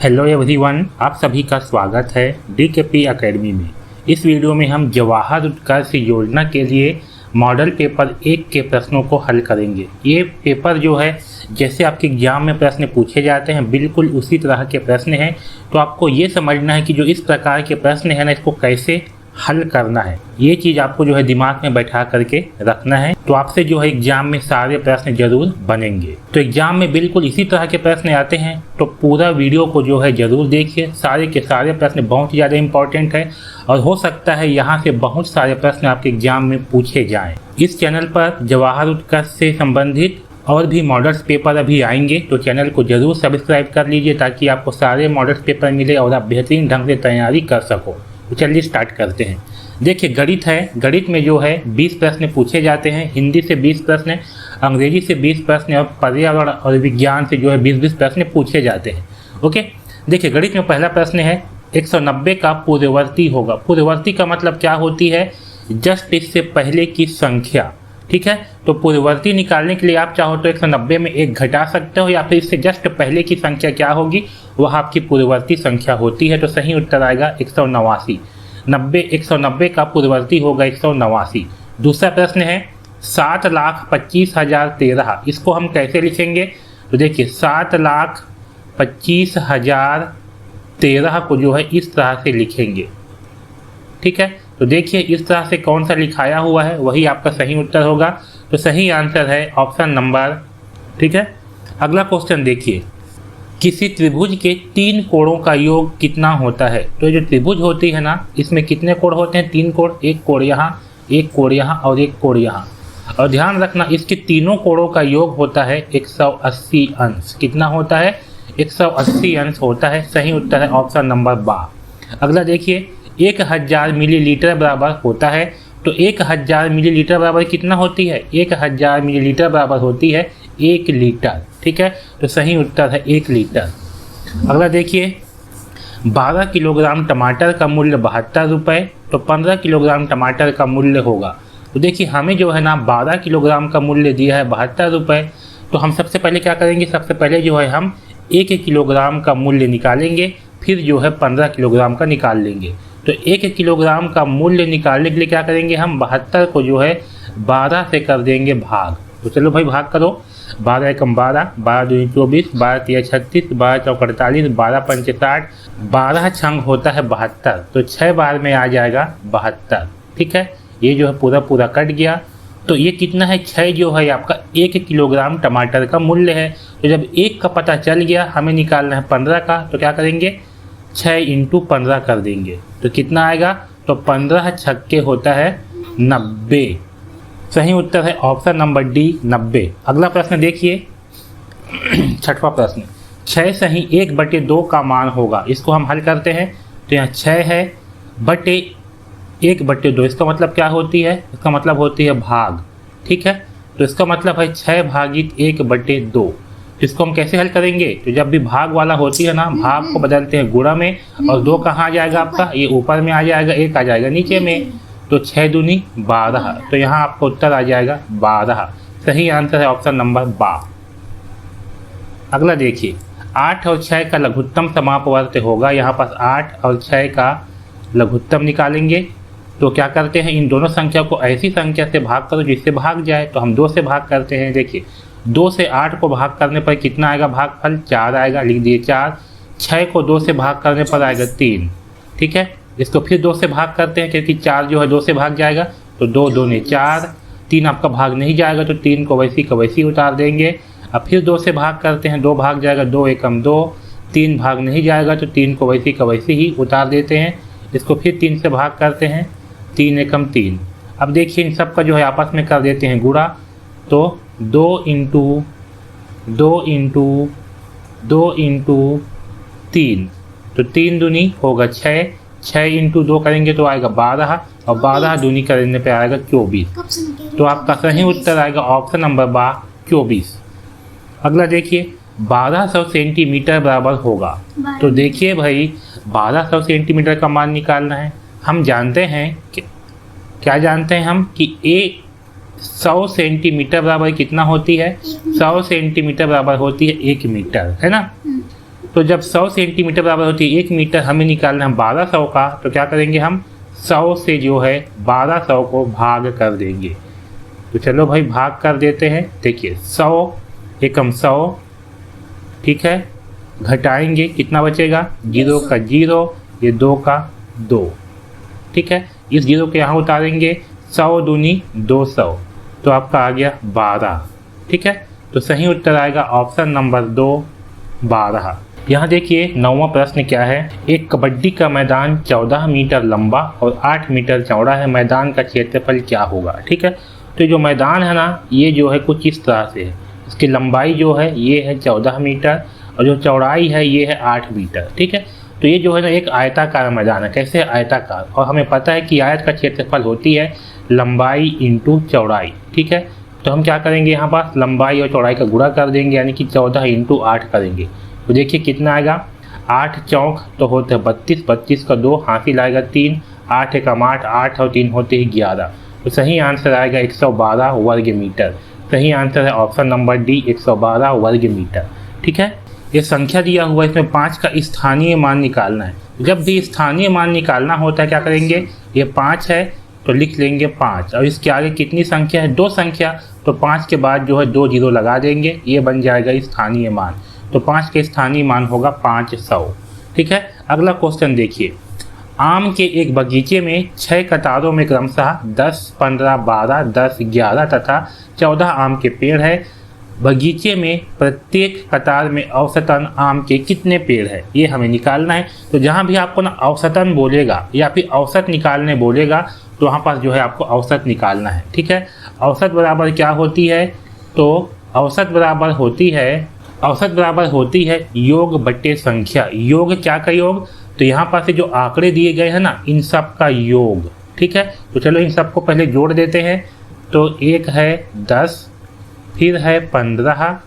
Hello everyone, आप सभी का स्वागत है DKP एकेडमी में। इस वीडियो में हम जवाहर उत्कर्ष योजना के लिए मॉडल पेपर 1 के प्रश्नों को हल करेंगे। ये पेपर जो है जैसे आपके एग्जाम में प्रश्न पूछे जाते हैं बिल्कुल उसी तरह के प्रश्न हैं। तो आपको ये समझना है कि जो इस प्रकार के प्रश्न है ना, इसको कैसे हल करना है। ये चीज़ आपको जो है दिमाग में बैठा करके रखना है, तो आपसे जो है एग्जाम में सारे प्रश्न जरूर बनेंगे। तो एग्जाम में बिल्कुल इसी तरह के प्रश्न आते हैं, तो पूरा वीडियो को जो है जरूर देखिए। सारे के सारे प्रश्न बहुत ही ज़्यादा इंपॉर्टेंट है और हो सकता है यहाँ से बहुत सारे प्रश्न आपके एग्जाम में पूछे जाएँ। इस चैनल पर जवाहर उत्कर्ष से संबंधित और भी मॉडल्स पेपर अभी आएंगे, तो चैनल को जरूर सब्सक्राइब कर लीजिए ताकि आपको सारे मॉडल्स पेपर मिले और आप बेहतरीन ढंग से तैयारी कर सको। तो चलिए स्टार्ट करते हैं। देखिए गणित है, गणित में जो है 20 प्रश्न पूछे जाते हैं। हिंदी से 20 प्रश्न, अंग्रेजी से 20 प्रश्न और पर्यावरण और विज्ञान से जो है 20-20 प्रश्न पूछे जाते हैं। ओके, देखिए गणित में पहला प्रश्न है 190 का पूर्ववर्ती होगा। पूर्ववर्ती का मतलब क्या होती है? जस्ट इससे पहले की संख्या। ठीक है, तो पूर्ववर्ती निकालने के लिए आप चाहो तो 190 में 1 घटा सकते हो या फिर इससे जस्ट पहले की संख्या क्या होगी वह आपकी पूर्ववर्ती संख्या होती है। तो सही उत्तर आएगा 189। 190 का पूर्ववर्ती होगा 189। दूसरा प्रश्न है 7,25,013। इसको हम कैसे लिखेंगे? तो देखिए 7,25,013 को जो है इस तरह से लिखेंगे। ठीक है, तो देखिए इस तरह से कौन सा लिखाया हुआ है वही आपका सही उत्तर होगा। तो सही आंसर है ऑप्शन नंबर। ठीक है, अगला क्वेश्चन देखिए, किसी त्रिभुज के 3 कोणों का योग कितना होता है? तो जो त्रिभुज होती है ना, इसमें कितने कोण होते हैं? 3 कोण। एक कोण यहाँ, एक कोण यहाँ और एक कोण यहाँ। और ध्यान रखना इसके तीनों कोणों का योग होता है 180 अंश। कितना होता है? 180 अंश होता है। सही उत्तर है ऑप्शन नंबर बा। अगला देखिए 1000 मिलीलीटर बराबर होता है। तो 1000 मिलीलीटर बराबर कितना होती है? 1000 मिलीलीटर बराबर होती है 1 लीटर। ठीक है, तो सही उत्तर है 1 लीटर। अगला देखिए 12 किलोग्राम टमाटर का मूल्य 72 रुपये। तो 15 किलोग्राम टमाटर का मूल्य होगा। तो देखिए हमें जो है ना 12 किलोग्राम का मूल्य दिया है 72 रुपये। तो हम सबसे पहले क्या करेंगे? सबसे पहले जो है हम 1 किलोग्राम का मूल्य निकालेंगे, फिर जो है 15 किलोग्राम का निकाल लेंगे। तो 1 किलोग्राम का मूल्य निकालने के लिए क्या करेंगे? हम 72 को जो है 12 से कर देंगे भाग। तो चलो भाई भाग करो। 12 एकम 12, 12 दूनी 24, 12 तिया 36, 12 चौक 48, 12 पंचे 60, 12 छंग होता है 72। तो 6 बार में आ जाएगा 72। ठीक है, ये जो है पूरा कट गया। तो ये कितना है? 6 जो है आपका 1 किलोग्राम टमाटर का मूल्य है। तो जब 1 का पता चल गया, हमें निकालना है 15 का। तो क्या करेंगे? 6 × 15 कर देंगे। तो कितना आएगा? तो 15 छक्के होता है 90। सही उत्तर है ऑप्शन नंबर डी 90। अगला प्रश्न देखिए 6वां प्रश्न, 6 सही 1/2 का मान होगा। इसको हम हल करते हैं। तो यहाँ 6 है बटे 1/2। इसका मतलब क्या होती है? इसका मतलब होती है भाग। ठीक है, तो इसका मतलब है 6 भागित 1/2। इसको हम कैसे हल करेंगे? तो जब भी भाग वाला होती है ना, भाग को बदलते हैं गुणा में, और 2 कहाँ आ जाएगा आपका? ये ऊपर में आ जाएगा, 1 आ जाएगा नीचे में। तो 6 दूनी 12। तो यहाँ आपका उत्तर आ जाएगा 12। सही आंसर है ऑप्शन नंबर बा। अगला देखिए 8 और 6 का लघुत्तम समापवर्त होगा। यहाँ पास 8 और 6 का लघुत्तम निकालेंगे। तो क्या करते हैं? इन दोनों संख्या को ऐसी संख्या से भाग करो जिससे भाग जाए। तो हम 2 से भाग करते हैं। देखिए 2 से 8 को भाग करने पर कितना आएगा भागफल? 4 आएगा। लिख दिए 4। 6 को 2 से भाग करने पर आएगा 3। ठीक है, इसको फिर 2 से भाग करते हैं क्योंकि 4 जो है 2 से भाग जाएगा। तो 2 दूनी 4, 3 आपका भाग नहीं जाएगा तो 3 को वैसी का वैसी उतार देंगे। अब फिर 2 से भाग करते हैं, 2 भाग जाएगा, 2 एकम 2, 3 भाग नहीं जाएगा तो 3 को वैसी का वैसी ही उतार देते हैं। इसको फिर 3 से भाग करते हैं, 3 एकम 3। अब देखिए इन सब का जो है आपस में कर देते हैं गुणा। तो 2 × 3, तो 3 दूनी होगा 6, 6 × 2 करेंगे तो आएगा 12, और 12 दूनी करने पे आएगा 24। तो आपका सही उत्तर आएगा ऑप्शन नंबर बा 24। अगला देखिए 1200 सेंटीमीटर बराबर होगा। तो देखिए भाई 1200 सेंटीमीटर का मान निकालना है। हम जानते हैं कि क्या जानते हैं हम कि 100 सेंटीमीटर बराबर कितना होती है? 100 सेंटीमीटर बराबर होती है 1 मीटर, है ना? तो जब 100 सेंटीमीटर बराबर होती है 1 मीटर, हमें निकालना है 1200 का, तो क्या करेंगे हम 100 से जो है 1200 को भाग कर देंगे। तो चलो भाई भाग कर देते हैं। देखिए 100 एकम 100, ठीक है, घटाएंगे कितना बचेगा, 0 का 0, ये 2 का 2, ठीक है। इस 0 को यहाँ उतारेंगे, 100 दूनी 200, तो आपका आ गया 12, ठीक है। तो सही उत्तर आएगा ऑप्शन नंबर 2, 12। यहाँ देखिए 9वां प्रश्न क्या है। एक कबड्डी का मैदान 14 मीटर लंबा और 8 मीटर चौड़ा है, मैदान का क्षेत्रफल क्या होगा, ठीक है। तो जो मैदान है ना, ये जो है कुछ इस तरह से है। इसकी लंबाई जो है ये है 14 मीटर और जो चौड़ाई है ये है 8 मीटर, ठीक है। तो ये जो है ना एक आयताकार मैदान है। कैसे आयताकार, और हमें पता है कि आयत का क्षेत्रफल होती है लंबाई इंटू चौड़ाई, ठीक है। तो हम क्या करेंगे, यहाँ पास लंबाई और चौड़ाई का गुणा कर देंगे, यानी कि 14 इंटू 8 करेंगे। तो देखिए कितना आएगा, 8 चौक तो होते हैं 32, 32 का 2 हासिल आएगा 3, 8 एकम 8, 8 और 3 होते ही 11। तो सही आंसर आएगा 112 वर्ग मीटर। सही आंसर है ऑप्शन नंबर डी, 112 वर्ग मीटर, ठीक है। ये संख्या दिया हुआ है, इसमें 5 का स्थानीय मान निकालना है। जब भी स्थानीय मान निकालना होता है क्या करेंगे, ये 5 है तो लिख लेंगे 5, और इसके आगे कितनी संख्या है, 2 संख्या, तो 5 के बाद जो है 2 जीरो लगा देंगे, ये बन जाएगा स्थानीय मान। तो 5 के स्थानीय मान होगा 500, ठीक है। अगला क्वेश्चन देखिए, आम के एक बगीचे में 6 कतारों में क्रमशः 10, 15, 12, 10, 11 तथा 14 आम के पेड़ है। बगीचे में प्रत्येक कतार में औसतन आम के कितने पेड़ है, ये हमें निकालना है। तो जहाँ भी आपको ना औसतन बोलेगा या फिर औसत निकालने बोलेगा, तो वहाँ पास जो है आपको औसत निकालना है, ठीक है। औसत बराबर क्या होती है, तो औसत बराबर होती है योग बटे संख्या। योग क्या का योग, तो यहाँ पास जो आंकड़े दिए गए हैं ना, इन सब का योग, ठीक है। तो चलो इन सबको पहले जोड़ देते हैं। तो एक है 10, फिर है 15,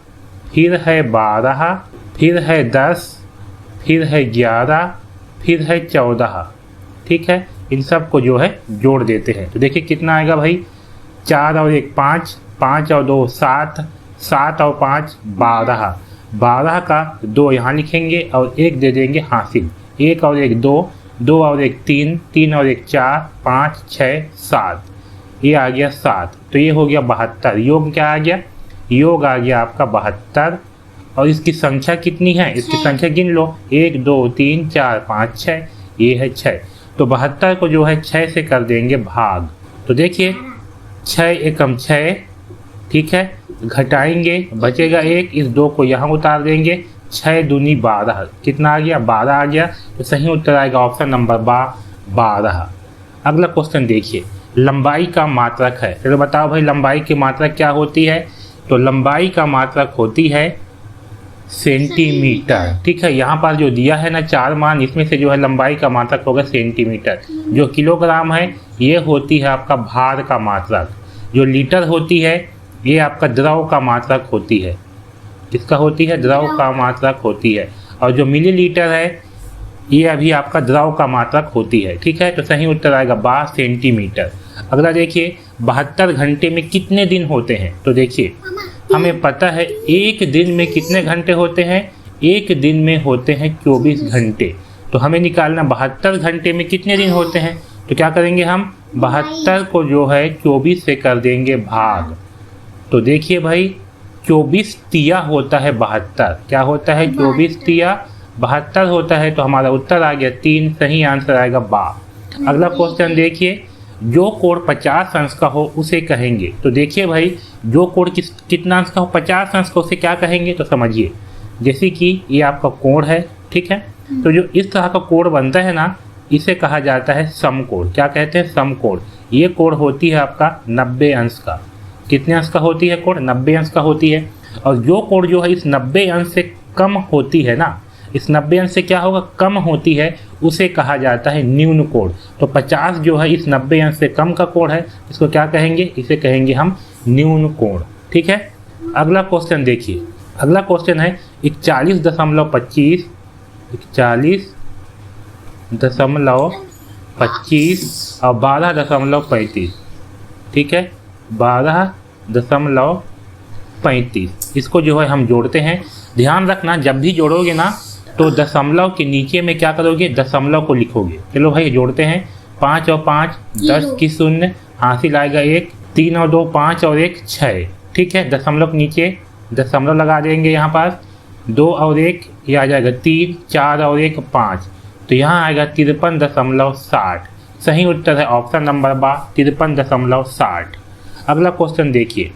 फिर है 12, फिर है 10, फिर है 11, फिर है 14, ठीक है। इन सब को जो है जोड़ देते हैं। तो देखिए कितना आएगा भाई, 4 और 1 5, 5 और 2 7, 7 और 5 12, 12 का 2 यहाँ लिखेंगे और 1 दे देंगे हासिल, 1 और 1 2, 2 और 1 3, 3 और 1 4, 5 6 7, ये आ गया 7। तो ये हो गया 72। योग क्या आ गया, योग आ गया आपका 72। और इसकी संख्या कितनी है, इसकी संख्या गिन लो, 1 2 3 4 5 6, ये है 6। तो 72 को जो है 6 से कर देंगे भाग। तो देखिए 6 एकम 6, ठीक है, घटाएंगे बचेगा 1, इस 2 को यहाँ उतार देंगे, 6 दूनी 12, कितना आ गया 12 आ गया। तो सही उत्तर आएगा ऑप्शन नंबर 12। अगला क्वेश्चन देखिए, लंबाई का मात्रक है। चलो बताओ भाई लंबाई की मात्रक क्या होती है, तो लंबाई का मात्रक होती है सेंटीमीटर, ठीक है। यहाँ पर जो दिया है ना 4 मान, इसमें से जो है लंबाई का मात्रक होगा सेंटीमीटर। जो किलोग्राम है ये होती है आपका भार का मात्रक, जो लीटर होती है ये आपका द्रव का मात्रक होती है। किसका होती है, द्रव का मात्रक होती है। और जो मिलीलीटर है ये अभी आपका द्रव का मात्रक होती है, ठीक है। तो सही उत्तर आएगा 12 सेंटीमीटर। अगला देखिए 72 घंटे में कितने दिन होते हैं। तो देखिए हमें पता है एक दिन में कितने घंटे होते हैं, एक दिन में होते हैं 24 घंटे। तो हमें निकालना 72 घंटे में कितने दिन होते हैं। तो क्या करेंगे हम 72 को जो है 24 से कर देंगे भाग। तो देखिए भाई 24 तिया होता है 72, क्या होता है 24 तिया 72 होता है। तो हमारा उत्तर आ गया 3, सही आंसर आएगा 12। अगला क्वेश्चन देखिए, जो कोण 50 अंश का हो उसे कहेंगे। तो देखिए भाई जो कोण कितना अंश का हो, 50 अंश का, उसे क्या कहेंगे। तो समझिए जैसे कि ये आपका कोण है, ठीक है। तो जो इस तरह का कोण बनता है ना, इसे कहा जाता है समकोण। क्या कहते हैं, समकोण। ये कोण होती है आपका 90 अंश का। कितने अंश का होती है कोण, 90 अंश का होती है। और जो कोण जो है इस 90 अंश से कम होती है ना, इस 90 अंश से क्या होगा, कम होती है, उसे कहा जाता है न्यून कोण। तो 50 जो है इस 90 अंश से कम का कोण है, इसको क्या कहेंगे, इसे कहेंगे हम न्यून कोण, ठीक है। अगला क्वेश्चन देखिए, अगला क्वेश्चन है 41.25 और 12.35, ठीक है, 12.35। इसको जो है हम जोड़ते हैं। ध्यान रखना जब भी जोड़ोगे ना तो दशमलव के नीचे में क्या करोगे, दशमलव को लिखोगे। चलो भाई जोड़ते हैं, 5 और 5 10 की शून्य, हासिल आएगा 1, 3 और 2 5 और 1 6। ठीक है, दशमलव के नीचे दशमलव लगा देंगे, यहाँ पास 2 और 1 ये आ जाएगा 3, 4 और 1 5, तो यहाँ आएगा 53.60। सही उत्तर है ऑप्शन नंबर बा 53.60। अगला क्वेश्चन देखिए,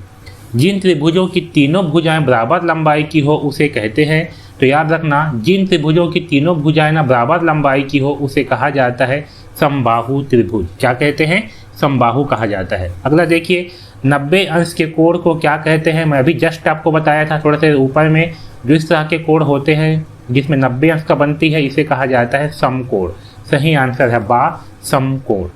जिन त्रिभुजों की तीनों भुजाएं बराबर लंबाई की हो उसे कहते हैं। तो याद रखना, जिन त्रिभुजों की तीनों भुजाएं ना बराबर लंबाई की हो उसे कहा जाता है समबाहु त्रिभुज। क्या कहते हैं, समबाहु कहा जाता है। अगला देखिए, 90 अंश के कोण को क्या कहते हैं। मैं अभी जस्ट आपको बताया था थोड़ा सा ऊपर में, जो इस तरह के कोण होते हैं जिसमें 90 अंश का बनती है, इसे कहा जाता है समकोण। सही आंसर है बा समकोण।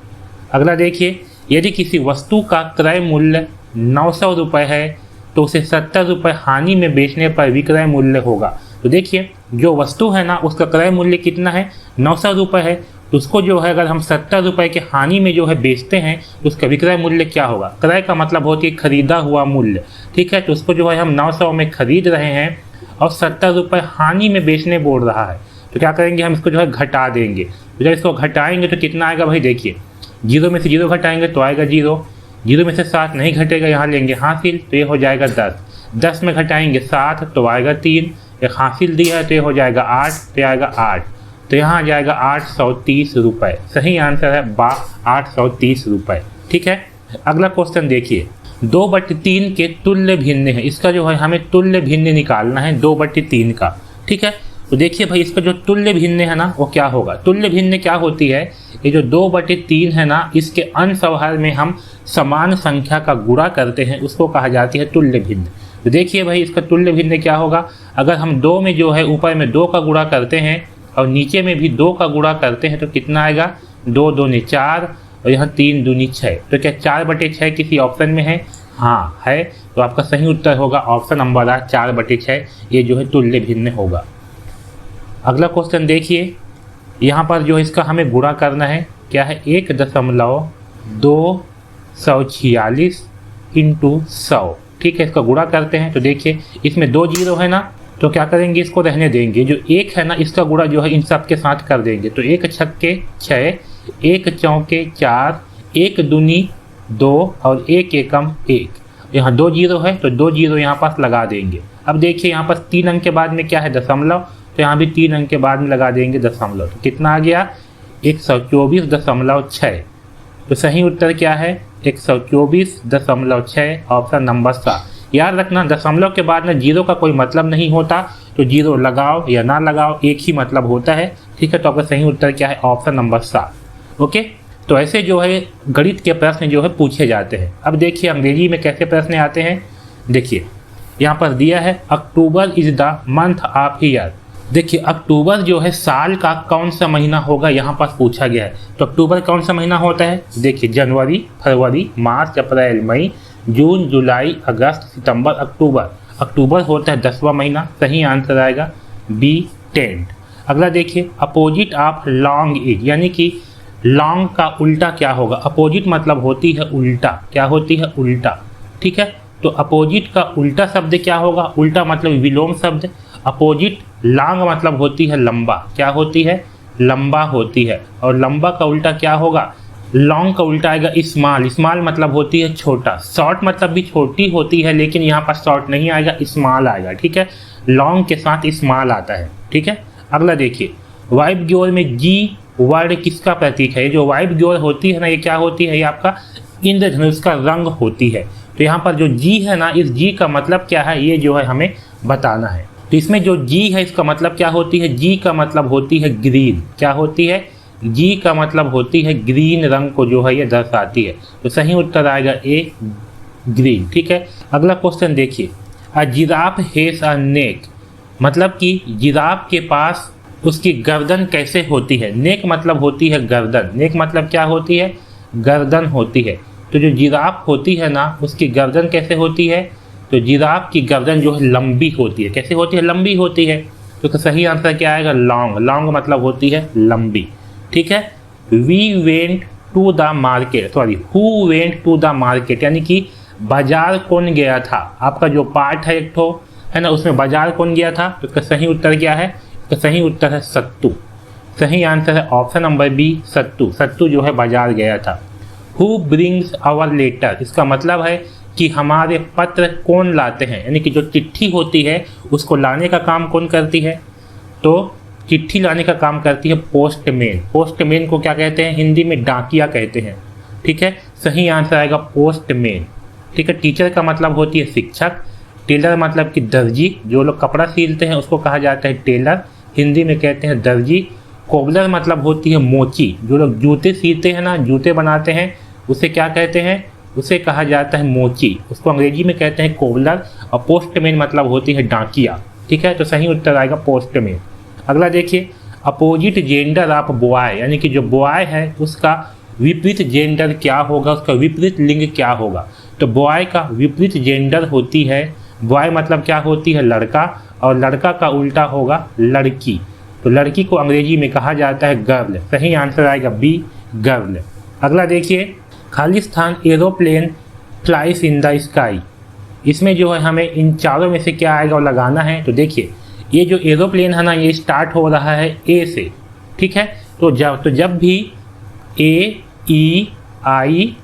अगला देखिए, यदि किसी वस्तु का क्रय मूल्य 900 रुपये है तो उसे 70 रुपये हानि में बेचने पर विक्रय मूल्य होगा। तो देखिए, जो वस्तु है ना उसका क्रय मूल्य कितना है, 900 रुपये है, तो उसको जो है अगर हम 70 रुपये के हानि में जो है बेचते हैं तो उसका विक्रय मूल्य क्या होगा। क्रय का मतलब होती है खरीदा हुआ मूल्य। ठीक है, तो उसको जो है हम 900 में खरीद रहे हैं और 70 रुपये हानि में बेचने बोल रहा है, तो क्या करेंगे, हम इसको जो है घटा देंगे। तो जब इसको घटाएंगे तो कितना आएगा भाई, देखिए 0 में से 0 घटाएंगे तो आएगा 0, 0 में से 7 नहीं घटेगा, यहाँ लेंगे हासिल, तो ये हो जाएगा 10, 10 में घटाएंगे 7 तो आएगा 3, एक हासिल दिया है तो ये हो जाएगा 8, तो आएगा 8, तो यहाँ आ जाएगा 830 रुपये। सही आंसर है बा 830 रुपये। ठीक है, अगला क्वेश्चन देखिए, 2/3 के तुल्य भिन्न है। इसका जो है हमें तुल्य भिन्न निकालना है 2/3 का। ठीक है, तो देखिए भाई इसका जो तुल्य भिन्न है ना वो क्या होगा। तुल्य भिन्न क्या होती है, ये जो 2/3 है ना, इसके अंश और हर में हम समान संख्या का गुणा करते हैं, उसको कहा जाती है तुल्य भिन्न। तो देखिए भाई इसका तुल्य भिन्न क्या होगा, अगर हम 2 में जो है ऊपर में 2 का गुणा करते हैं और नीचे में भी 2 का गुणा करते हैं तो कितना आएगा, 2 दूनी 4 और यहाँ 3 दूनी 6। तो क्या 4/6 किसी ऑप्शन में है, हाँ है, तो आपका सही उत्तर होगा ऑप्शन नंबर आ 4/6, ये जो है तुल्य भिन्न होगा। अगला क्वेश्चन देखिए, यहाँ पर जो इसका हमें गुणा करना है, क्या है 1.246 इंटू 100। ठीक है, इसका गुणा करते हैं तो देखिए इसमें 2 जीरो है ना, तो क्या करेंगे, इसको रहने देंगे, जो 1 है ना इसका गुणा जो है इन सब के साथ कर देंगे। तो 1 छक्के 6, 1 चौके 4, 1 दूनी 2 और 1 एकम 1। यहाँ 2 जीरो है तो 2 जीरो यहाँ पास लगा देंगे। अब देखिए यहाँ पास 3 अंक के बाद में क्या है, दशमलव, तो यहाँ भी 3 अंक के बाद में लगा देंगे दशमलव। तो कितना आ गया, 124.6। तो सही उत्तर क्या है, 124.6, ऑप्शन नंबर 7। याद रखना, दशमलव के बाद में जीरो का कोई मतलब नहीं होता, तो जीरो लगाओ या ना लगाओ एक ही मतलब होता है। ठीक है, तो आपका सही उत्तर क्या है, ऑप्शन नंबर 7। ओके, तो ऐसे जो है गणित के प्रश्न जो है पूछे जाते हैं। अब देखिए अंग्रेजी में कैसे प्रश्न आते हैं। देखिए यहाँ पर दिया है, October is the month of year. देखिए अक्टूबर जो है साल का कौन सा महीना होगा, यहाँ पास पूछा गया है। तो अक्टूबर कौन सा महीना होता है, देखिए जनवरी, फरवरी, मार्च, अप्रैल, मई, जून, जुलाई, अगस्त, सितंबर, अक्टूबर। अक्टूबर होता है 10वां महीना। सही आंसर आएगा बी 10। अगला देखिए, अपोजिट ऑफ लॉन्ग इज, यानी कि लॉन्ग का उल्टा क्या होगा। अपोजिट मतलब होती है उल्टा, क्या होती है, उल्टा। ठीक है, तो अपोजिट का उल्टा शब्द क्या होगा, उल्टा मतलब विलोम शब्द। अपोजिट लॉन्ग मतलब होती है लंबा, क्या होती है, लंबा होती है। और लंबा का उल्टा क्या होगा, लॉन्ग का उल्टा आएगा स्मॉल। स्मॉल मतलब होती है छोटा। शॉर्ट मतलब भी छोटी होती है, लेकिन यहाँ पर शॉर्ट नहीं आएगा, स्मॉल आएगा। ठीक है, लॉन्ग के साथ स्मॉल आता है। ठीक है, अगला देखिए, वाइफ ग्योर में जी वर्ड किसका प्रतीक है। ये जो वाइफ ग्योर होती है ना, ये क्या होती है, ये आपका इंद्रधनुष का रंग होती है। तो यहाँ पर जो जी है ना, इस जी का मतलब क्या है, ये जो है हमें बताना है। तो इसमें जो जी है इसका मतलब क्या होती है, जी का मतलब होती है ग्रीन। क्या होती है, जी का मतलब होती है ग्रीन रंग को जो है ये दर्शाती है। तो सही उत्तर आएगा ए ग्रीन। ठीक है, अगला क्वेश्चन देखिए, अ जिराफ हैज अ नेक, मतलब कि जिराफ के पास उसकी गर्दन कैसे होती है। नेक मतलब होती है गर्दन, नेक मतलब क्या होती है, गर्दन होती है। तो जो जिराफ होती है ना उसकी गर्दन कैसे होती है, तो जिराफ की गर्दन जो है लंबी होती है। कैसे होती है, लंबी होती है। तो सही आंसर क्या आएगा, लॉन्ग। लॉन्ग मतलब होती है लंबी। ठीक है, we went to the market, sorry who went to the market, यानी कि बाजार कौन गया था। आपका जो पार्ट है एक ठो है ना, उसमें बाजार कौन गया था, तो इसका सही उत्तर क्या है, तो सही उत्तर है सत्तू। सही आंसर है ऑप्शन नंबर बी सत्तू। सत्तू जो है बाजार गया था। हु ब्रिंग्स आवर लेटर, इसका मतलब है कि हमारे पत्र कौन लाते हैं, यानी कि जो चिट्ठी होती है उसको लाने का काम कौन करती है, तो चिट्ठी लाने का काम करती है पोस्टमैन। पोस्टमैन को क्या कहते हैं, हिंदी में डाकिया कहते हैं। ठीक है, सही आंसर आएगा पोस्टमैन। ठीक है, टीचर का मतलब होती है शिक्षक, टेलर मतलब कि दर्जी, जो लोग कपड़ा सिलते हैं उसको कहा जाता है टेलर, हिंदी में कहते हैं दर्जी। कोबलर मतलब होती है मोची, जो लोग जूते सीते हैं ना, जूते बनाते हैं, उसे क्या कहते हैं, उसे कहा जाता है मोची, उसको अंग्रेजी में कहते हैं कोबलर। और पोस्टमैन मतलब होती है डाकिया। ठीक है, तो सही उत्तर आएगा पोस्टमैन। अगला देखिए, अपोजिट जेंडर ऑफ बॉय, यानी कि जो बॉय है उसका विपरीत जेंडर क्या होगा, उसका विपरीत लिंग क्या होगा। तो बॉय का विपरीत जेंडर होती है, बॉय मतलब क्या होती है, लड़का, और लड़का का उल्टा होगा लड़की। तो लड़की को अंग्रेजी में कहा जाता है गर्ल। सही आंसर आएगा बी गर्ल। अगला देखिए, खालिस्तान aeroplane flies in the sky, इसमें जो है हमें इन चारों में से क्या आएगा वो लगाना है। तो देखिए, ये जो एरोप्लेन है ना, ये स्टार्ट हो रहा है ए से। ठीक है, तो जब भी ए ई आई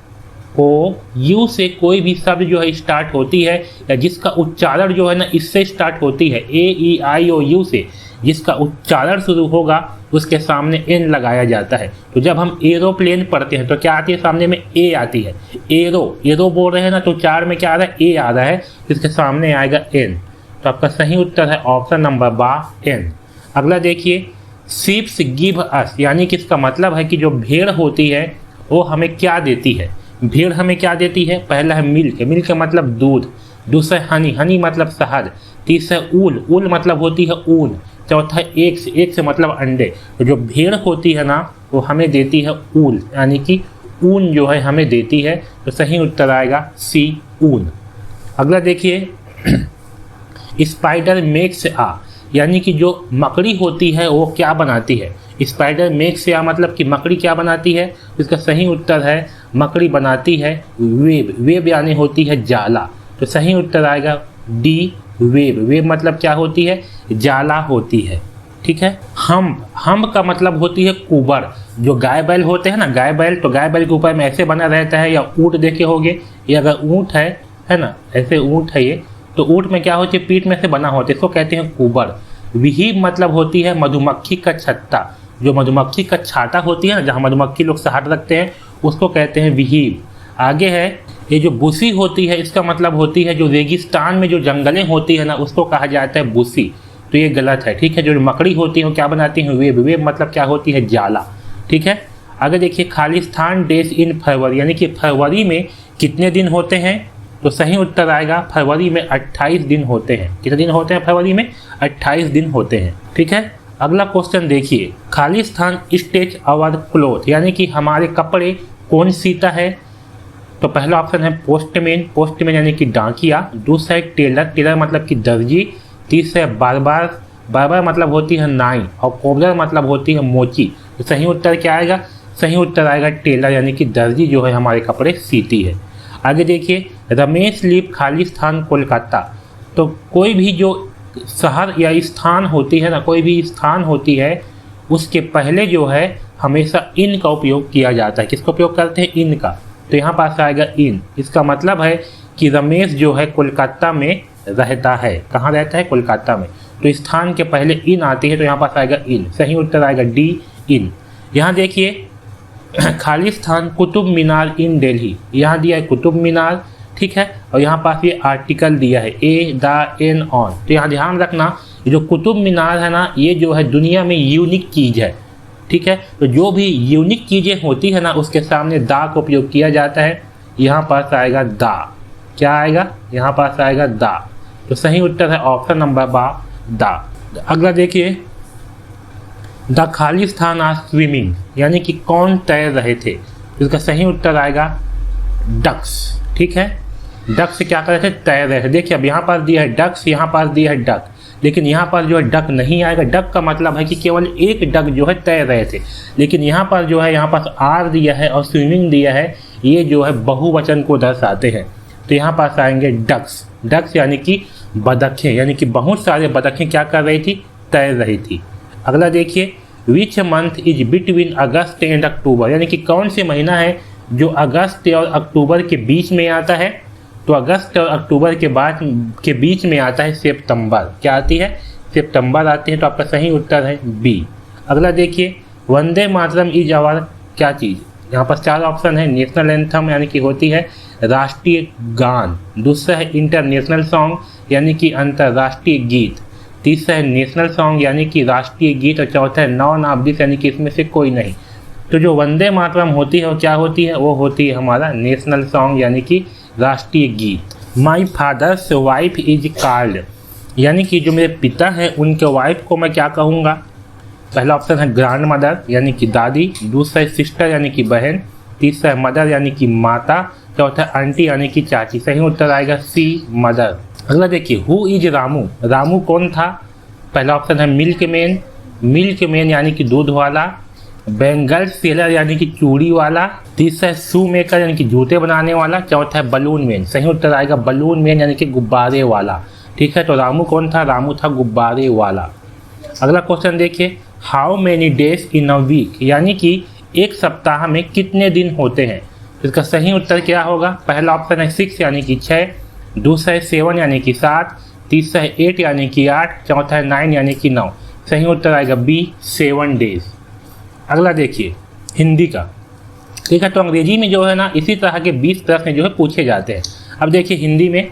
ओ यू से कोई भी शब्द जो है स्टार्ट होती है, या जिसका उच्चारण जो है ना इससे स्टार्ट होती है, ए ई आई ओ यू से जिसका उच्चारण शुरू होगा उसके सामने एन लगाया जाता है। तो जब हम एरोप्लेन पढ़ते हैं तो क्या आती है, सामने में ए आती है। एरो बोल रहे हैं ना, तो चार में क्या आ रहा है, ए आ रहा है, इसके सामने आएगा एन। तो आपका सही उत्तर है ऑप्शन नंबर बा एन। अगला देखिए, शीप्स गिव अस, यानी कि इसका मतलब है कि जो भेड़ होती है वो हमें क्या देती है। भेड़ हमें क्या देती है, पहला है मिल्क, मिल्क का मतलब दूध, दूसरा हनी, हनी मतलब शहद, तीसरा ऊल मतलब होती है ऊन, चौथा एग्स मतलब अंडे। तो जो भेड़ होती है ना वो हमें देती है ऊल, यानी कि ऊन जो है हमें देती है। तो सही उत्तर आएगा सी ऊन। अगला देखिए, स्पाइडर मेक्स आ, यानी कि जो मकड़ी होती है वो क्या बनाती है। स्पाइडर मेक्स आ मतलब कि मकड़ी क्या बनाती है, इसका सही उत्तर है मकड़ी बनाती है वेब। वेब यानी होती है जाला। तो सही उत्तर आएगा डी वेब। वेब मतलब क्या होती है, जाला होती है। ठीक है, हम का मतलब होती है कुबर। जो गाय बैल होते हैं ना, गाय बैल, तो गाय बैल के ऊपर में ऐसे बना रहता है, या ऊँट देखे होगे, ये अगर ऊँट है ना, ऐसे ऊँट है ये, तो ऊँट में क्या होती है, पीठ में से बना होता है, इसको कहते हैं कुबर। विहीब मतलब होती है मधुमक्खी का छत्ता, जो मधुमक्खी का छाता होती है ना, जहाँ मधुमक्खी लोग शहद रखते हैं, उसको कहते हैं विहीब। आगे है, ये जो बुसी होती है इसका मतलब होती है जो रेगिस्तान में जो जंगलें होती है ना उसको कहा जाता है बुसी। तो ये गलत है। ठीक है, जो मकड़ी होती है वो क्या बनाती है, वेब। वेब मतलब क्या होती है, जाला। ठीक है, आगे देखिए, खालिस्तान डेज इन फरवरी, यानी कि फरवरी में कितने दिन होते हैं। तो सही उत्तर आएगा फरवरी में 28 दिन होते हैं। कितने दिन होते हैं फरवरी में, 28 दिन होते हैं। ठीक है, अगला क्वेश्चन देखिए, खालिस्तान स्टेच आवर क्लोथ, यानी कि हमारे कपड़े कौन सीता है। तो पहला ऑप्शन है पोस्टमैन, पोस्टमैन यानी कि डाकिया, दूसरा है टेलर, टेलर मतलब कि दर्जी, तीसरा है बारबार, बारबार मतलब होती है नाई, और कोबलर मतलब होती है मोची। तो सही उत्तर क्या आएगा, सही उत्तर आएगा टेलर, यानी कि दर्जी जो है हमारे कपड़े सीती है। आगे देखिए, रमेश लीव खालिस्तान कोलकाता, तो कोई भी जो शहर या स्थान होती है ना, कोई भी स्थान होती है उसके पहले जो है हमेशा इन का उपयोग किया जाता है। किसका उपयोग करते हैं, इन का। तो यहाँ पास आएगा इन, इसका मतलब है कि रमेश जो है कोलकाता में रहता है। कहाँ रहता है, कोलकाता में। तो स्थान के पहले इन आती है, तो यहाँ पास आएगा इन। सही उत्तर आएगा डी इन। यहाँ देखिए, खालिस्तान कुतुब मीनार इन दिल्ली, यहाँ दिया है कुतुब मीनार। ठीक है, और यहाँ पास ये आर्टिकल दिया है ए द एन ऑन। तो यहाँ ध्यान रखना, जो कुतुब मीनार है ना, ये जो है दुनिया में यूनिक चीज़ है। ठीक है, तो जो भी यूनिक चीज़ें होती है ना उसके सामने दा का उपयोग किया जाता है। यहाँ पास आएगा दा, क्या आएगा, यहाँ पास आएगा दा। तो सही उत्तर है ऑप्शन नंबर बा दा। अगला देखिए, द खालिस्तान आर स्विमिंग, यानी कि कौन तैर रहे थे। इसका सही उत्तर आएगा डक्स। ठीक है, डक्स क्या कर रहे थे, तैर रहे थे। देखिए अब यहाँ पास दिया है डक्स, यहाँ पास दिया है डक, लेकिन यहाँ पर जो है डक नहीं आएगा। डक का मतलब है कि केवल एक डक जो है तैर रहे थे, लेकिन यहाँ पर जो है यहाँ पास आर दिया है और स्विमिंग दिया है, ये जो है बहुवचन को दर्शाते हैं। तो यहाँ पास आएंगे डक्स। डक्स यानी कि बतखें, यानी कि बहुत सारे बतखें क्या कर रही थी, तैर रही थी। अगला देखिए, which month is between August and October, यानी कि कौन से महीना है जो अगस्त और अक्टूबर के बीच में आता है। तो अगस्त और अक्टूबर के बीच में आता है सितंबर। क्या आती है? सितंबर आती है। तो आपका सही उत्तर है बी। अगला देखिए, वंदे मातरम इज आवर क्या चीज़। यहाँ पर 4 ऑप्शन है। नेशनल एंथम यानी कि होती है राष्ट्रीय गान, दूसरा है इंटरनेशनल सॉन्ग यानी कि अंतर्राष्ट्रीय गीत, तीसरा है नेशनल सॉन्ग यानी कि राष्ट्रीय गीत, और चौथा है नॉन ऑफ दिस यानी कि इसमें से कोई नहीं। तो जो वंदे मातरम होती है वो क्या होती है? वो होती है हमारा नेशनल सॉन्ग यानी कि राष्ट्रीय गीत। My father's wife is called, यानी कि जो मेरे पिता हैं उनके वाइफ को मैं क्या कहूँगा? पहला ऑप्शन है ग्रैंड मदर यानी कि दादी, दूसरा है सिस्टर यानी कि बहन, तीसरा है मदर यानी कि माता, चौथा आंटी यानी कि चाची। सही उत्तर आएगा सी, मदर। अगला देखिए, हु इज रामू। रामू कौन था? पहला ऑप्शन है मिल्क मैन, मिल्क मैन यानी कि दूध वाला, बेंगल सेलर यानी कि चूड़ी वाला, तीसरा है शू मेकर यानी कि जूते बनाने वाला, चौथा है बलून मैन। सही उत्तर आएगा बलून मैन यानी कि गुब्बारे वाला। ठीक है, तो रामू कौन था? रामू था गुब्बारे वाला। अगला क्वेश्चन देखिए, how many days in a week, यानी कि एक सप्ताह में कितने दिन होते हैं। इसका सही उत्तर क्या होगा? पहला ऑप्शन है 6 यानी कि 6, दूसरा है 7 यानी कि 7, तीसरा है 8 यानी कि 8, चौथा है 9 यानी कि 9। सही उत्तर आएगा बी, 7 डेज। अगला देखिए, हिंदी का। ठीक है, तो अंग्रेजी में जो है ना इसी तरह के 20 प्रश्न जो है पूछे जाते हैं। अब देखिए हिंदी में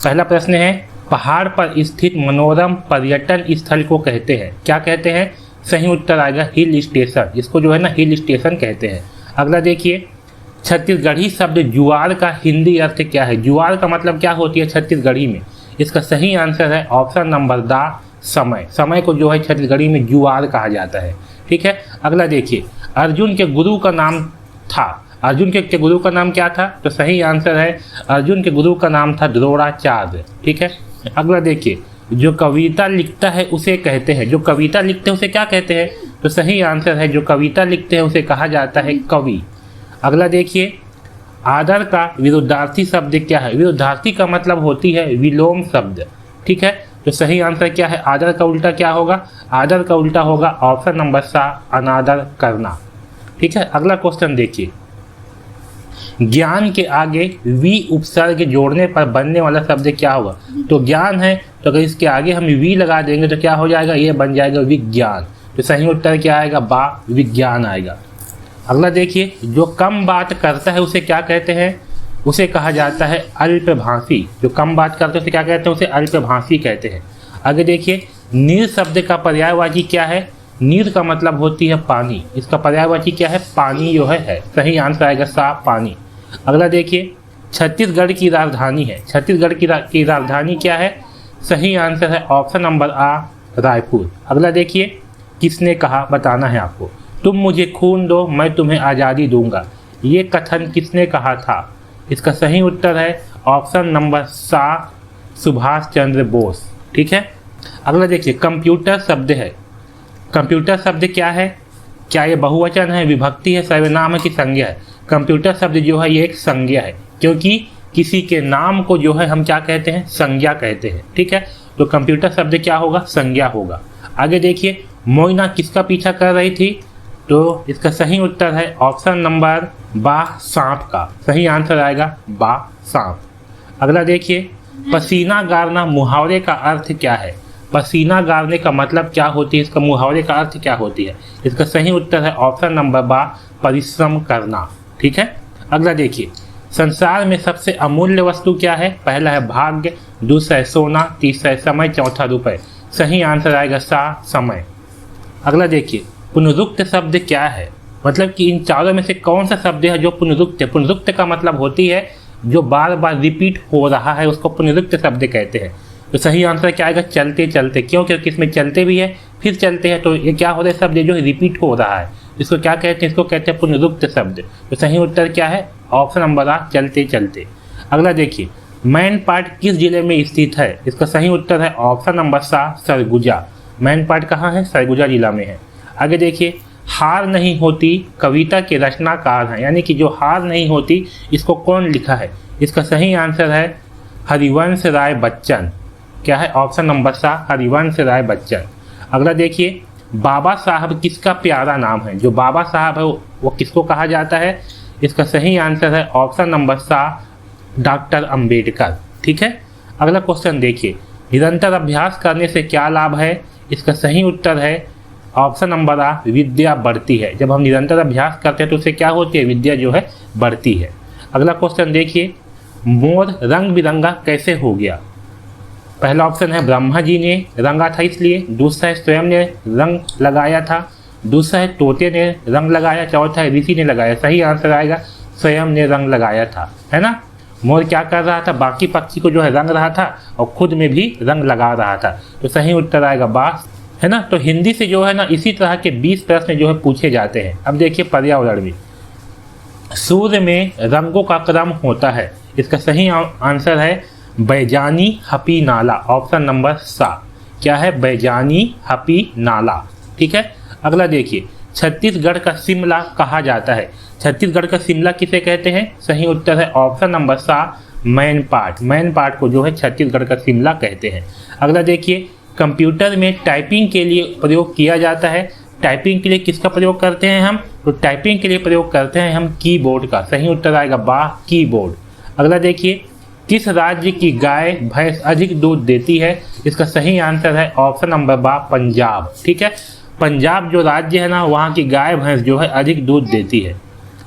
पहला प्रश्न है, पहाड़ पर स्थित मनोरम पर्यटन स्थल को कहते हैं। क्या कहते हैं? सही उत्तर आएगा हिल स्टेशन। इसको जो है ना हिल स्टेशन कहते हैं। अगला देखिए, छत्तीसगढ़ी शब्द जुआर का हिंदी अर्थ क्या है? जुआर का मतलब क्या होती है छत्तीसगढ़ी में? इसका सही आंसर है ऑप्शन नंबर द, समय। समय को जो है छत्तीसगढ़ी में जुआर कहा जाता है। ठीक है, अगला देखिए, अर्जुन के गुरु का नाम था। अर्जुन के गुरु का नाम क्या था? तो सही आंसर है अर्जुन के गुरु का नाम था द्रोणाचार्य। ठीक है, अगला देखिए, जो कविता लिखता है उसे कहते हैं। जो कविता लिखते हैं उसे क्या कहते हैं? तो सही आंसर है जो कविता लिखते हैं उसे कहा जाता है कवि। अगला देखिए, आदर का विरुद्धार्थी शब्द क्या है? विरुद्धार्थी का मतलब होती है विलोम शब्द। ठीक है, तो सही आंसर क्या है? आदर का उल्टा क्या होगा? आदर का उल्टा होगा ऑप्शन नंबर सा, अनादर करना। ठीक है, अगला क्वेश्चन देखिए, ज्ञान के आगे वी उपसर्ग जोड़ने पर बनने वाला शब्द क्या होगा? तो ज्ञान है, तो अगर इसके आगे हम वी लगा देंगे तो क्या हो जाएगा? ये बन जाएगा विज्ञान। तो सही उत्तर क्या आएगा? बा, विज्ञान आएगा। अगला देखिए, जो कम बात करता है उसे क्या कहते हैं? उसे कहा जाता है अल्पभाषी। जो कम बात करते हैं उसे क्या कहते हैं? उसे अल्पभाषी कहते हैं। आगे देखिए, नीर शब्द का पर्यायवाची क्या है? नीर का मतलब होती है पानी, इसका पर्यायवाची क्या है? पानी जो है। सही आंसर आएगा सा, पानी। अगला देखिए, छत्तीसगढ़ की राजधानी है। छत्तीसगढ़ की राजधानी क्या है? सही आंसर है ऑप्शन नंबर आ, रायपुर। अगला देखिए, किसने कहा? बताना है आपको। तुम मुझे खून दो मैं तुम्हें आज़ादी दूंगा, ये कथन किसने कहा था? इसका सही उत्तर है ऑप्शन नंबर सा, सुभाष चंद्र बोस। ठीक है, अगला देखिए, कंप्यूटर शब्द है। कंप्यूटर शब्द क्या है? क्या ये बहुवचन है, विभक्ति है, सर्वनाम है कि संज्ञा है? कंप्यूटर शब्द जो है ये एक संज्ञा है, क्योंकि किसी के नाम को जो है हम क्या कहते हैं? संज्ञा कहते हैं। ठीक है, तो कंप्यूटर शब्द क्या होगा? संज्ञा होगा। आगे देखिए, मोइना किसका पीछा कर रही थी? तो इसका सही उत्तर है ऑप्शन नंबर बा, सांप का। सही आंसर आएगा बा, सांप। अगला देखिए, पसीना गारना मुहावरे का अर्थ क्या है? पसीना गारने का मतलब क्या होती है? इसका मुहावरे का अर्थ क्या होती है? इसका सही उत्तर है ऑप्शन नंबर बा, परिश्रम करना। ठीक है, अगला देखिए, संसार में सबसे अमूल्य वस्तु क्या है? पहला है भाग्य, दूसरा है सोना, तीसरा है समय, चौथा रुपए। सही आंसर आएगा सा, समय। अगला देखिए, पुनरुक्त शब्द क्या है? मतलब कि इन चारों में से कौन सा शब्द है जो पुनरुक्त है? पुनरुक्त का मतलब होती है जो बार बार रिपीट हो रहा है, उसको पुनरुक्त शब्द कहते हैं। तो सही आंसर क्या आएगा? चलते चलते। क्यों? क्योंकि इसमें चलते भी है फिर चलते हैं, तो ये क्या हो रहा है? शब्द जो है रिपीट हो रहा है, इसको क्या कहते हैं? इसको कहते हैं पुनरुक्त शब्द। तो सही उत्तर क्या है? ऑप्शन नंबर आ, चलते चलते। अगला देखिए, मैनपाट किस जिले में स्थित है? इसका सही उत्तर है ऑप्शन नंबर सा, सरगुजा। मैनपाट कहाँ है? सरगुजा जिला में है। आगे देखिए, हार नहीं होती कविता के रचनाकार हैं, यानी कि जो हार नहीं होती इसको कौन लिखा है? इसका सही आंसर है हरिवंश राय बच्चन। क्या है? ऑप्शन नंबर सा, हरिवंश राय बच्चन। अगला देखिए, बाबा साहब किसका प्यारा नाम है? जो बाबा साहब है वो किसको कहा जाता है? इसका सही आंसर है ऑप्शन नंबर सा, डॉक्टर अंबेडकर। ठीक है। अगला क्वेश्चन देखिए, निरंतर अभ्यास करने से क्या लाभ है? इसका सही उत्तर है ऑप्शन नंबर आ, विद्या बढ़ती है। जब हम निरंतर अभ्यास करते हैं तो उससे क्या होती है? विद्या जो है बढ़ती है। अगला क्वेश्चन देखिए, मोर रंग बिरंगा कैसे हो गया? पहला ऑप्शन है ब्रह्मा जी ने रंगा था इसलिए, दूसरा है स्वयं ने रंग लगाया था, दूसरा है तोते ने रंग लगाया, चौथा है ऋषि ने लगाया। सही आंसर आएगा स्वयं ने रंग लगाया था, है ना। मोर क्या कर रहा था? बाकी पक्षी को जो है रंग रहा था और खुद में भी रंग लगा रहा था। तो सही उत्तर आएगा बास, है ना। तो हिंदी से जो है ना इसी तरह के 20 प्रश्न जो है पूछे जाते हैं। अब देखिए पर्यावरण में, सूर्य में रंगों का क्रम होता है। इसका सही आंसर है बैजानी हपी नाला, ऑप्शन नंबर सा। क्या है? बैजानी हपी नाला। ठीक है। अगला देखिए, छत्तीसगढ़ का शिमला कहा जाता है। छत्तीसगढ़ का शिमला किसे कहते हैं? सही उत्तर है ऑप्शन नंबर सा, मैनपाट। मैनपाट को जो है छत्तीसगढ़ का शिमला कहते हैं। अगला देखिए, कंप्यूटर में टाइपिंग के लिए प्रयोग किया जाता है। टाइपिंग के लिए किसका प्रयोग करते हैं हम? तो टाइपिंग के लिए प्रयोग करते हैं हम कीबोर्ड का। सही उत्तर आएगा बा, कीबोर्ड। अगला देखिए, किस राज्य की गाय भैंस अधिक दूध देती है? इसका सही आंसर है ऑप्शन नंबर बा, पंजाब। ठीक है। पंजाब जो राज्य है ना, वहाँ की गाय भैंस जो है अधिक दूध देती है।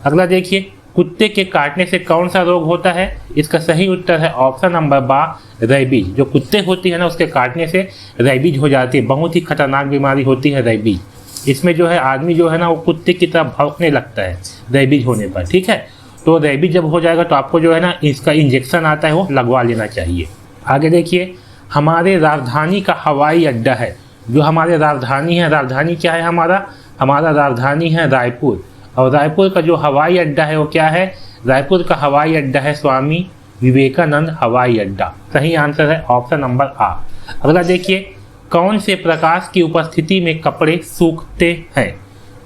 अगला देखिए, कुत्ते के काटने से कौन सा रोग होता है? इसका सही उत्तर है ऑप्शन नंबर बा, रेबीज। जो कुत्ते होती है ना, उसके काटने से रेबीज हो जाती है। बहुत ही खतरनाक बीमारी होती है रेबीज। इसमें जो है आदमी जो है ना वो कुत्ते की तरह भौंकने लगता है रेबीज होने पर। ठीक है। तो रेबीज जब हो जाएगा तो आपको जो है ना इसका इंजेक्शन आता है वो लगवा लेना चाहिए। आगे देखिए, हमारे राजधानी का हवाई अड्डा है। जो हमारे राजधानी है, राजधानी क्या है हमारा राजधानी है रायपुर। और रायपुर का जो हवाई अड्डा है वो क्या है? रायपुर का हवाई अड्डा है स्वामी विवेकानंद हवाई अड्डा। सही आंसर है ऑप्शन नंबर आ। अगला देखिए, कौन से प्रकाश की उपस्थिति में कपड़े सूखते हैं?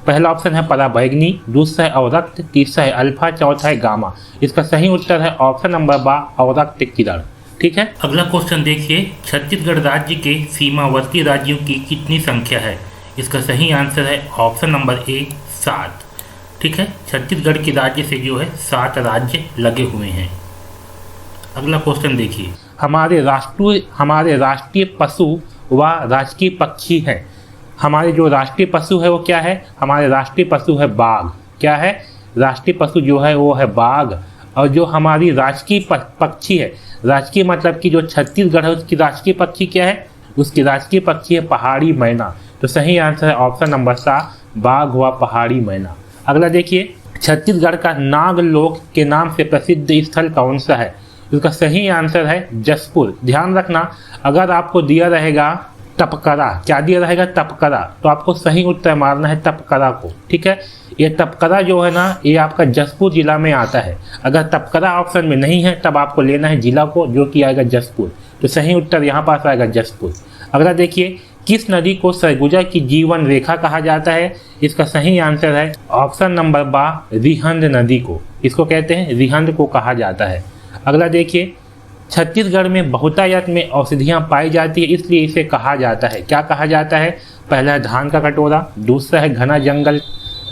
पहला ऑप्शन है पराबैंगनी, दूसरा है अवरक्त, तीसरा है अल्फा, चौथा है गामा। इसका सही उत्तर है ऑप्शन नंबर बा, अवरक्त किरण। ठीक है। अगला क्वेश्चन देखिए, छत्तीसगढ़ राज्य के सीमावर्ती राज्यों की कितनी संख्या है? इसका सही आंसर है ऑप्शन नंबर ए, 7। ठीक है। छत्तीसगढ़ के राज्य से जो है 7 राज्य लगे हुए हैं। अगला क्वेश्चन देखिए, हमारे राष्ट्रीय पशु व राजकीय पक्षी है। हमारे जो राष्ट्रीय पशु है वो क्या है? हमारे राष्ट्रीय पशु है बाघ। क्या है? राष्ट्रीय पशु जो है वो है बाघ। और जो हमारी राजकीय पक्षी है, राजकीय मतलब कि जो छत्तीसगढ़ है उसकी राजकीय पक्षी क्या है? उसकी राजकीय पक्षी है पहाड़ी मैना। तो सही आंसर है ऑप्शन नंबर सा, बाघ व पहाड़ी मैना। अगला देखिए, छत्तीसगढ़ का नागलोक के नाम से प्रसिद्ध स्थल कौन सा है? उसका सही आंसर है जसपुर। ध्यान रखना, अगर आपको दिया रहेगा तपकरा, क्या दिया रहेगा? तपकरा, तो आपको सही उत्तर मारना है तपकरा को। ठीक है। ये तपकरा जो है ना ये आपका जसपुर जिला में आता है। अगर तपकरा ऑप्शन में नहीं है तब आपको लेना है जिला को, जो कि आएगा जसपुर। तो सही उत्तर यहाँ पास आएगा जसपुर। अगला देखिए, किस नदी को सरगुजा की जीवन रेखा कहा जाता है? इसका सही आंसर है ऑप्शन नंबर बा, रिहंद नदी को। इसको कहते हैं रिहंद को कहा जाता है। अगला देखिए, छत्तीसगढ़ में बहुतायत में औषधियाँ पाई जाती है इसलिए इसे कहा जाता है। क्या कहा जाता है? पहला है धान का कटोरा, दूसरा है घना जंगल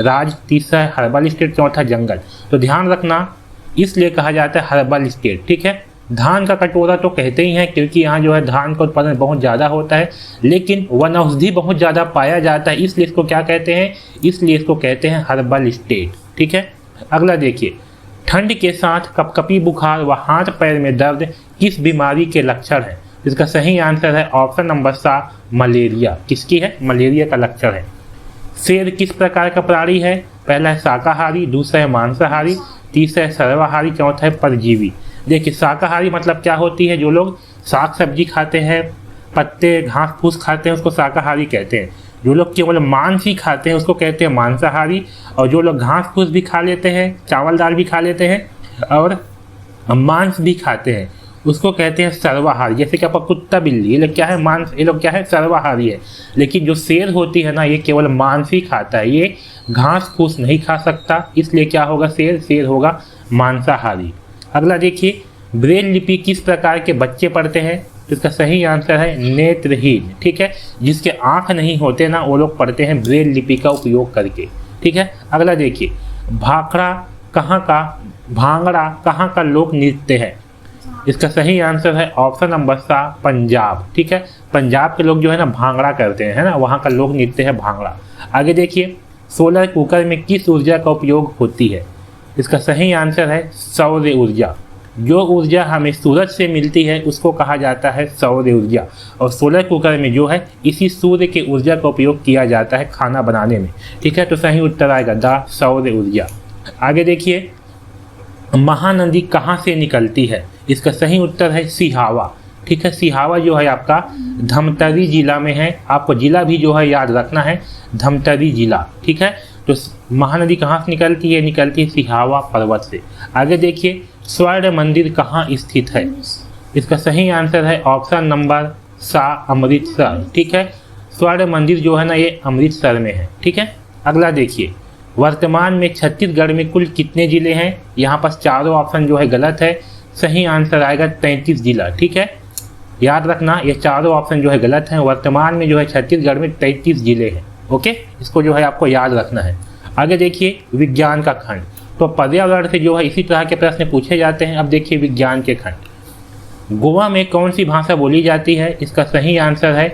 राज, तीसरा है हर्बल स्टेट, चौथा जंगल। तो ध्यान रखना, इसलिए कहा जाता है हर्बल स्टेट। ठीक है। धान का कटोरा तो कहते ही हैं क्योंकि यहाँ जो है धान का उत्पादन बहुत ज़्यादा होता है, लेकिन वन औषधि बहुत ज़्यादा पाया जाता है इसलिए इसको क्या कहते हैं? इसलिए इसको कहते हैं हर्बल स्टेट। ठीक है। अगला देखिए, ठंड के साथ कपकपी बुखार व हाथ पैर में दर्द किस बीमारी के लक्षण है? इसका सही आंसर है ऑप्शन नंबर सा, मलेरिया। किसकी है? मलेरिया का लक्षण है। शेर किस प्रकार का प्राणी है? पहला है शाकाहारी, दूसरा है मांसाहारी, तीसरा है सर्वाहारी, चौथा है परजीवी। देखिए, शाकाहारी मतलब क्या होती है? जो लोग साग सब्जी खाते हैं, पत्ते घास फूस खाते हैं उसको शाकाहारी कहते हैं। जो लोग केवल मांस ही खाते हैं उसको कहते हैं मांसाहारी। और जो लोग घास फूस भी खा लेते हैं, चावल दाल भी खा लेते हैं और मांस भी खाते हैं उसको कहते हैं सर्वाहारी। जैसे कि आपका कुत्ता बिल्ली, ये लोग क्या है? मांस, ये लोग क्या है? सर्वाहारी है। लेकिन जो शेर होती है ना ये केवल मांस ही खाता है, ये घास फूस नहीं खा सकता, इसलिए क्या होगा? शेर होगा मांसाहारी। अगला देखिए, ब्रेल लिपि किस प्रकार के बच्चे पढ़ते हैं? तो इसका सही आंसर है नेत्रहीन। ठीक है, जिसके आंख नहीं होते ना वो लोग पढ़ते हैं ब्रेल लिपि का उपयोग करके। ठीक है, अगला देखिए, भांगड़ा कहाँ का लोक नृत्य है? इसका सही आंसर है ऑप्शन नंबर सा पंजाब। ठीक है, पंजाब के लोग जो है ना भांगड़ा करते हैं, है ना, वहाँ का लोक नृत्य है भांगड़ा। आगे देखिए, सोलर कुकर में किस ऊर्जा का उपयोग होती है? इसका सही आंसर है सौर ऊर्जा। जो ऊर्जा हमें सूरज से मिलती है उसको कहा जाता है सौर ऊर्जा, और सोलर कुकर में जो है इसी सूर्य के ऊर्जा का उपयोग किया जाता है खाना बनाने में। ठीक है, तो सही उत्तर आएगा द सौर ऊर्जा। आगे देखिए, महानदी कहाँ से निकलती है? इसका सही उत्तर है सिहावा। ठीक है, सिहावा जो है आपका धमतरी जिला में है। आपको जिला भी जो है याद रखना है, धमतरी जिला। ठीक है, तो महानदी कहाँ से निकलती है? निकलती है सिहावा पर्वत से। आगे देखिए, स्वर्ण मंदिर कहाँ स्थित है? इसका सही आंसर है ऑप्शन नंबर सा अमृतसर। ठीक है, स्वर्ण मंदिर जो है ना ये अमृतसर में है। ठीक है, अगला देखिए, वर्तमान में छत्तीसगढ़ में कुल कितने जिले हैं? यहाँ पर चारों ऑप्शन जो है गलत है, सही आंसर आएगा 33 जिला। ठीक है, याद रखना ये चारों ऑप्शन जो है गलत हैं। वर्तमान में जो है छत्तीसगढ़ में 33 जिले हैं। ओके, इसको जो है आपको याद रखना है। आगे देखिए, विज्ञान का खंड, तो पर्यावरण से जो है इसी तरह के प्रश्न पूछे जाते हैं। अब देखिए विज्ञान के खंड, गोवा में कौन सी भाषा बोली जाती है? इसका सही आंसर है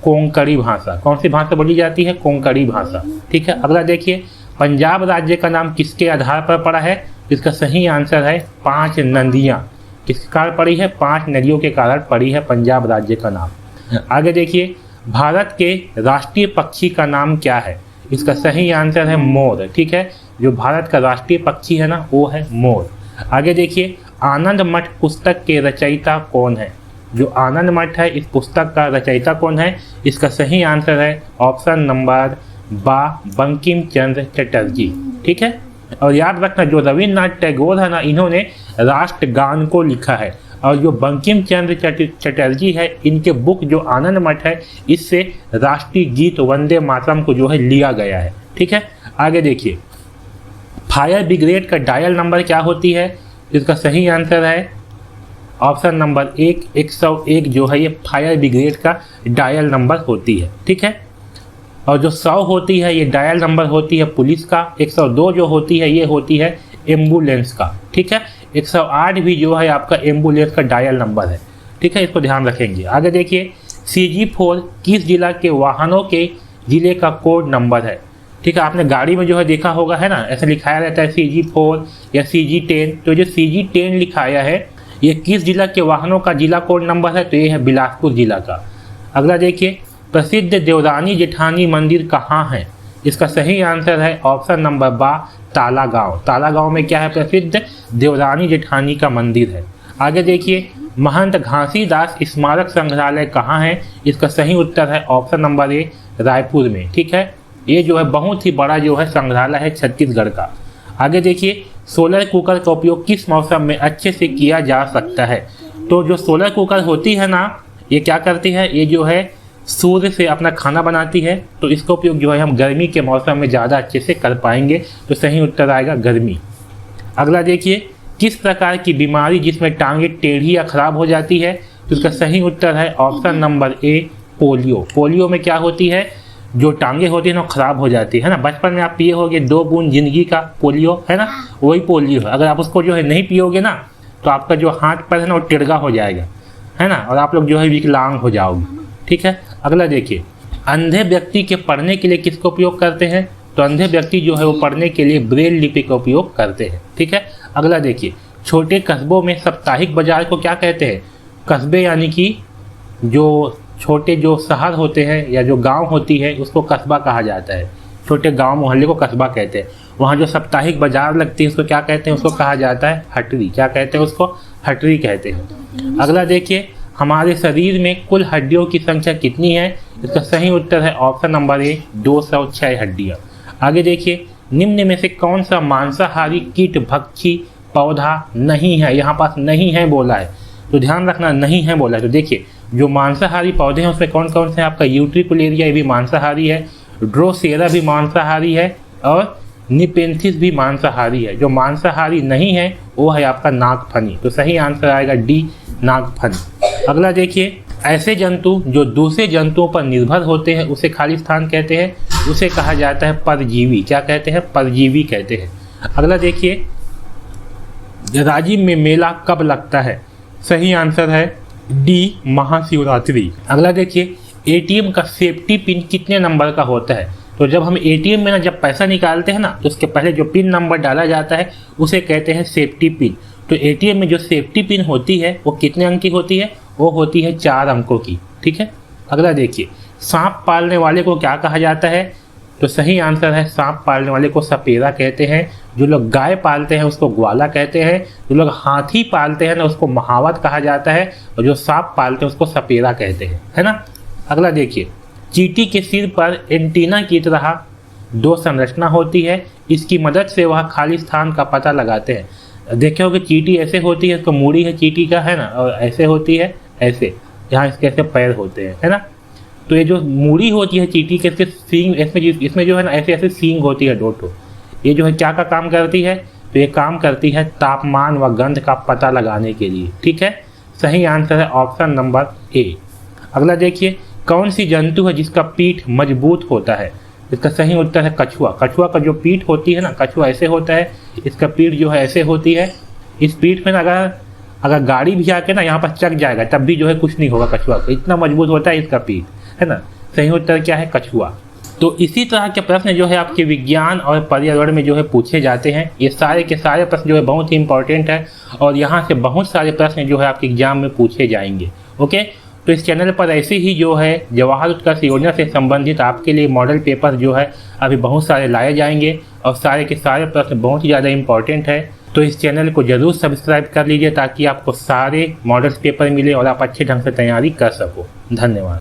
कोंकणी भाषा। कौन सी भाषा बोली जाती है? कोंकणी भाषा। ठीक है, अगला देखिए, पंजाब राज्य का नाम किसके आधार पर पड़ा है? इसका सही आंसर है 5 नदियाँ। किसके कारण पड़ी है? 5 नदियों के कारण पड़ी है पंजाब राज्य का नाम। आगे देखिए, भारत के राष्ट्रीय पक्षी का नाम क्या है? इसका सही आंसर है मोर। ठीक है, जो भारत का राष्ट्रीय पक्षी है ना वो है मोर। आगे देखिए, आनंद मठ पुस्तक के रचयिता कौन है? जो आनंद मठ है इस पुस्तक का रचयिता कौन है? इसका सही आंसर है ऑप्शन नंबर बा बंकिम चंद्र चटर्जी। ठीक है, और याद रखना जो रविन्द्रनाथ टैगोर है ना इन्होंने राष्ट्रगान को लिखा है, और जो बंकिम चंद्र चटर्जी है इनके बुक जो आनंद मठ है इससे राष्ट्रीय गीत वंदे मातरम को जो है लिया गया है। ठीक है, आगे देखिए, फायर ब्रिगेड का डायल नंबर क्या होती है? इसका सही आंसर है ऑप्शन नंबर 101 जो है ये फायर ब्रिगेड का डायल नंबर होती है। ठीक है, और जो 100 होती है ये डायल नंबर होती है पुलिस का। 102 जो होती है ये होती है एम्बुलेंस का। ठीक है, 108 भी जो है आपका एम्बुलेंस का डायल नंबर है। ठीक है, इसको ध्यान रखेंगे। आगे देखिए, CG4 किस जिला के वाहनों के जिले का कोड नंबर है? ठीक है, आपने गाड़ी में जो है देखा होगा, है ना, ऐसे लिखाया रहता है CG4 या CG10। तो जो CG10 लिखाया है ये किस जिला के वाहनों का जिला कोड नंबर है? तो ये है बिलासपुर जिला का। अगला देखिए, प्रसिद्ध देवरानी जेठानी मंदिर कहाँ है? इसका सही आंसर है ऑप्शन नंबर बा तालागांव। तालागांव में क्या है? प्रसिद्ध देवरानी जेठानी का मंदिर है। आगे देखिए, महंत घासीदास स्मारक संग्रहालय कहाँ है? इसका सही उत्तर है ऑप्शन नंबर ए रायपुर में। ठीक है, ये जो है बहुत ही बड़ा जो है संग्रहालय है छत्तीसगढ़ का। आगे देखिए, सोलर कुकर का उपयोग किस मौसम में अच्छे से किया जा सकता है? तो जो सोलर कुकर होती है ना ये क्या करती है? ये जो है सूर्य से अपना खाना बनाती है, तो इसका उपयोग जो है हम गर्मी के मौसम में ज़्यादा अच्छे से कर पाएंगे। तो सही उत्तर आएगा गर्मी। अगला देखिए, किस प्रकार की बीमारी जिसमें टांगे टेढ़ी या खराब हो जाती है? तो इसका सही उत्तर है option number A polio. Polio में क्या होती है? जो टांगे होती है ना खराब हो जाती है ना। बचपन में आप पिए होगे 2 बूंद जिंदगी का पोलियो, है ना, वही पोलियो है। अगर आप उसको जो है नहीं पियोगे ना तो आपका जो हाथ पैर है ना वो टिड़गा हो जाएगा, है ना, और आप लोग जो है विकलांग हो जाओगे। ठीक है, अगला देखिए, अंधे व्यक्ति के पढ़ने के लिए किसका उपयोग करते हैं? तो अंधे व्यक्ति जो है वो पढ़ने के लिए ब्रेल लिपि का उपयोग करते हैं। ठीक है, अगला देखिए, छोटे कस्बों में साप्ताहिक बाजार को क्या कहते हैं? कस्बे यानी कि जो छोटे जो शहर होते हैं या जो गांव होती है उसको कस्बा कहा जाता है। छोटे गांव मोहल्ले को कस्बा कहते हैं। वहाँ जो साप्ताहिक बाजार लगती है उसको क्या कहते हैं? उसको कहा जाता है हटरी। क्या कहते हैं उसको? हटरी कहते हैं। अगला देखिए, हमारे शरीर में कुल हड्डियों की संख्या कितनी है? इसका सही उत्तर है ऑप्शन नंबर ए 206 हड्डियाँ। आगे देखिए, निम्न में से कौन सा मांसाहारी कीट भक्षी पौधा नहीं है? यहाँ पास नहीं है बोला है, तो ध्यान रखना नहीं है बोला है। तो देखिए, जो मांसाहारी पौधे हैं उसमें कौन कौन से हैं? आपका यूट्रिकुलेरिया ये भी मांसाहारी है, ड्रोसेरा भी मांसाहारी है, और निपेंथिस भी मांसाहारी है। जो मांसाहारी नहीं है वो है आपका नागफनी। तो सही आंसर आएगा डी नागफनी। अगला देखिए, ऐसे जंतु जो दूसरे जंतुओं पर निर्भर होते हैं उसे खाली स्थान कहते हैं, उसे कहा जाता है परजीवी। क्या कहते हैं? परजीवी कहते हैं। अगला देखिए, राजिम में मेला कब लगता है? सही आंसर है डी, महाशिवरात्रि। अगला देखिए, एटीएम का सेफ्टी पिन कितने नंबर का होता है? तो जब हम एटीएम में ना जब पैसा निकालते हैं ना तो उसके पहले जो पिन नंबर डाला जाता है उसे कहते हैं सेफ्टी पिन। तो एटीएम में जो सेफ्टी पिन होती है वो कितने अंक की होती है? वो होती है 4 अंकों की। ठीक है। अगला देखिए, सांप पालने वाले को क्या कहा जाता है? तो सही आंसर है सांप पालने वाले को सपेरा कहते हैं। जो लोग गाय पालते हैं उसको ग्वाला कहते हैं। जो लोग हाथी पालते हैं ना उसको महावत कहा जाता है। और जो सांप पालते हैं उसको सपेरा कहते हैं, है ना। अगला देखिए, चींटी के सिर पर एंटीना की तरह 2 संरचना होती है, इसकी मदद से वह खाली स्थान का पता लगाते हैं। देखे हो कि चींटी ऐसे होती है, इसको मूड़ी है चींटी का, है ना, और ऐसे होती है ऐसे, यहाँ इसके ऐसे पैर होते हैं, है ना। तो ये जो मूड़ी होती है चींटी के, इसके सींग, इसमें जो है ना ऐसे ऐसे सींग होती है 2 ठो। ये जो है क्या का काम करती है? तो ये काम करती है तापमान व गंध का पता लगाने के लिए। ठीक है। सही आंसर है ऑप्शन नंबर ए। अगला देखिए, कौन सी जंतु है जिसका पीठ मजबूत होता है? इसका सही उत्तर है कछुआ। कछुआ का जो पीठ होती है ना, कछुआ ऐसे होता है, इसका पीठ जो है ऐसे होती है। इस पीठ में ना अगर गाड़ी भी आके ना यहाँ पर चक जाएगा तब भी जो है कुछ नहीं होगा कछुआ को, इतना मजबूत होता है इसका पीठ, है ना। सही उत्तर क्या है? कछुआ। तो इसी तरह के प्रश्न जो है आपके विज्ञान और पर्यावरण में जो है पूछे जाते हैं। ये सारे के सारे प्रश्न जो है बहुत ही इंपॉर्टेंट है और यहाँ से बहुत सारे प्रश्न जो है आपके एग्जाम में पूछे जाएंगे। ओके, तो इस चैनल पर ऐसे ही जो है जवाहर उत्कर्ष योजना से संबंधित आपके लिए मॉडल पेपर जो है अभी बहुत सारे लाए जाएंगे और सारे के सारे प्रश्न बहुत ही ज़्यादा इंपॉर्टेंट है। तो इस चैनल को जरूर सब्सक्राइब कर लीजिए ताकि आपको सारे मॉडल पेपर मिले और आप अच्छे ढंग से तैयारी कर सको। धन्यवाद।